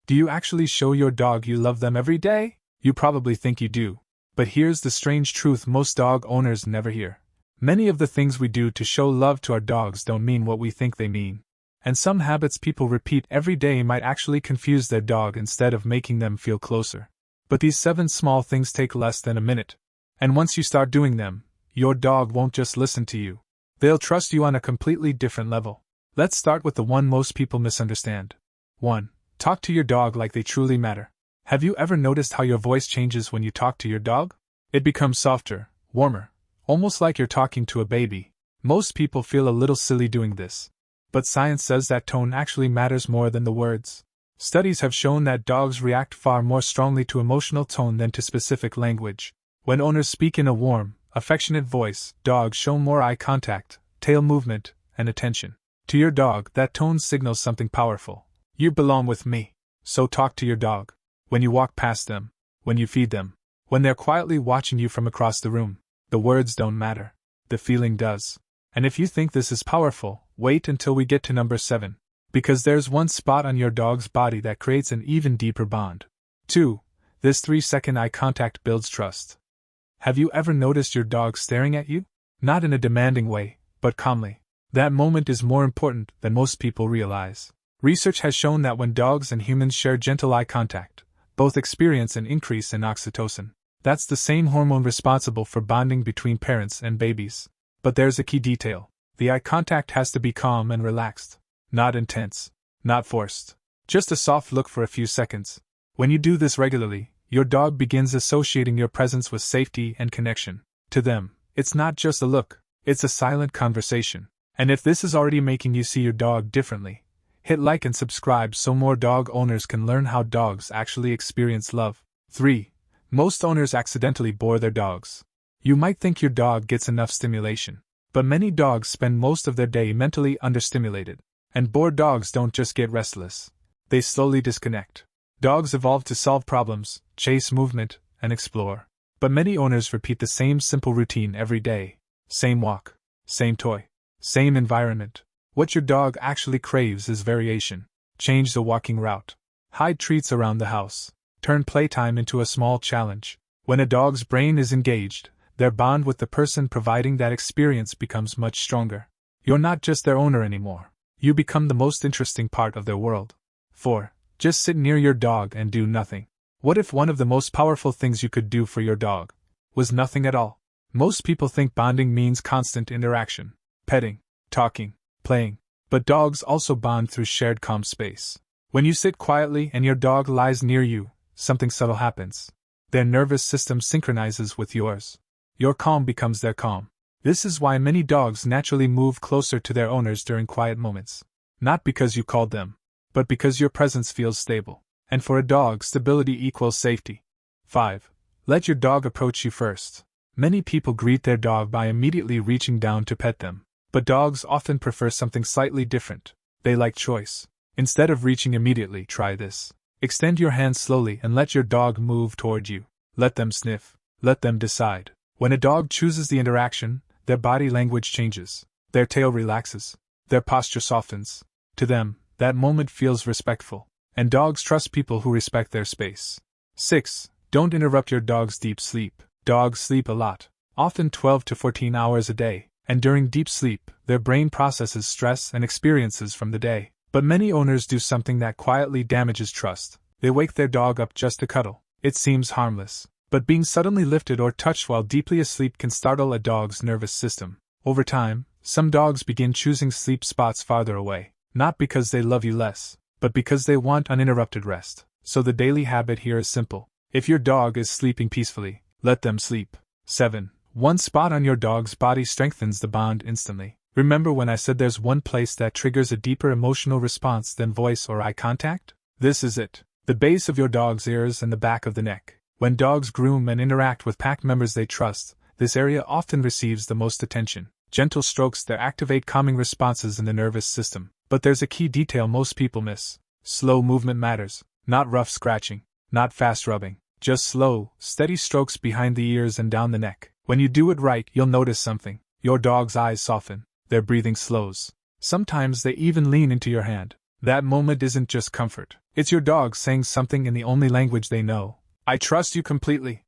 Do you actually show your dog you love them every day? You probably think you do. But here's the strange truth most dog owners never hear. Many of the things we do to show love to our dogs don't mean what we think they mean. And some habits people repeat every day might actually confuse their dog instead of making them feel closer. But these 7 small things take less than a minute. And once you start doing them, your dog won't just listen to you. They'll trust you on a completely different level. Let's start with the one most people misunderstand. 1. Talk to your dog like they truly matter. Have you ever noticed how your voice changes when you talk to your dog? It becomes softer, warmer, almost like you're talking to a baby. Most people feel a little silly doing this. But science says that tone actually matters more than the words. Studies have shown that dogs react far more strongly to emotional tone than to specific language. When owners speak in a warm, affectionate voice, dogs show more eye contact, tail movement, and attention. To your dog, that tone signals something powerful. You belong with me. So talk to your dog. When you walk past them, when you feed them, when they're quietly watching you from across the room. The words don't matter. The feeling does. And if you think this is powerful, wait until we get to number 7. Because there's one spot on your dog's body that creates an even deeper bond. 2. This 3-second eye contact builds trust. Have you ever noticed your dog staring at you? Not in a demanding way, but calmly. That moment is more important than most people realize. Research has shown that when dogs and humans share gentle eye contact, both experience an increase in oxytocin. That's the same hormone responsible for bonding between parents and babies. But there's a key detail. The eye contact has to be calm and relaxed. Not intense. Not forced. Just a soft look for a few seconds. When you do this regularly, your dog begins associating your presence with safety and connection. To them, it's not just a look, it's a silent conversation. And if this is already making you see your dog differently, hit like and subscribe so more dog owners can learn how dogs actually experience love. 3. Most owners accidentally bore their dogs. You might think your dog gets enough stimulation, but many dogs spend most of their day mentally understimulated. And bored dogs don't just get restless. They slowly disconnect. Dogs evolve to solve problems, chase movement, and explore. But many owners repeat the same simple routine every day. Same walk, same toy, same environment. What your dog actually craves is variation. Change the walking route. Hide treats around the house. Turn playtime into a small challenge. When a dog's brain is engaged, their bond with the person providing that experience becomes much stronger. You're not just their owner anymore. You become the most interesting part of their world. 4. Just sit near your dog and do nothing. What if one of the most powerful things you could do for your dog was nothing at all? Most people think bonding means constant interaction. Petting, talking, playing. But dogs also bond through shared calm space. When you sit quietly and your dog lies near you, something subtle happens. Their nervous system synchronizes with yours. Your calm becomes their calm. This is why many dogs naturally move closer to their owners during quiet moments. Not because you called them, but because your presence feels stable. And for a dog, stability equals safety. 5. Let your dog approach you first. Many people greet their dog by immediately reaching down to pet them. But dogs often prefer something slightly different. They like choice. Instead of reaching immediately, try this. Extend your hand slowly and let your dog move toward you. Let them sniff. Let them decide. When a dog chooses the interaction, their body language changes. Their tail relaxes. Their posture softens. To them, that moment feels respectful. And dogs trust people who respect their space. 6. Don't interrupt your dog's deep sleep. Dogs sleep a lot, often 12 to 14 hours a day. And during deep sleep, their brain processes stress and experiences from the day. But many owners do something that quietly damages trust. They wake their dog up just to cuddle. It seems harmless, but being suddenly lifted or touched while deeply asleep can startle a dog's nervous system. Over time, some dogs begin choosing sleep spots farther away, not because they love you less, but because they want uninterrupted rest. So the daily habit here is simple. If your dog is sleeping peacefully, let them sleep. 7. One spot on your dog's body strengthens the bond instantly. Remember when I said there's one place that triggers a deeper emotional response than voice or eye contact? This is it. The base of your dog's ears and the back of the neck. When dogs groom and interact with pack members they trust, this area often receives the most attention. Gentle strokes there activate calming responses in the nervous system. But there's a key detail most people miss. Slow movement matters. Not rough scratching. Not fast rubbing. Just slow, steady strokes behind the ears and down the neck. When you do it right, you'll notice something. Your dog's eyes soften. Their breathing slows. Sometimes they even lean into your hand. That moment isn't just comfort, it's your dog saying something in the only language they know. I trust you completely.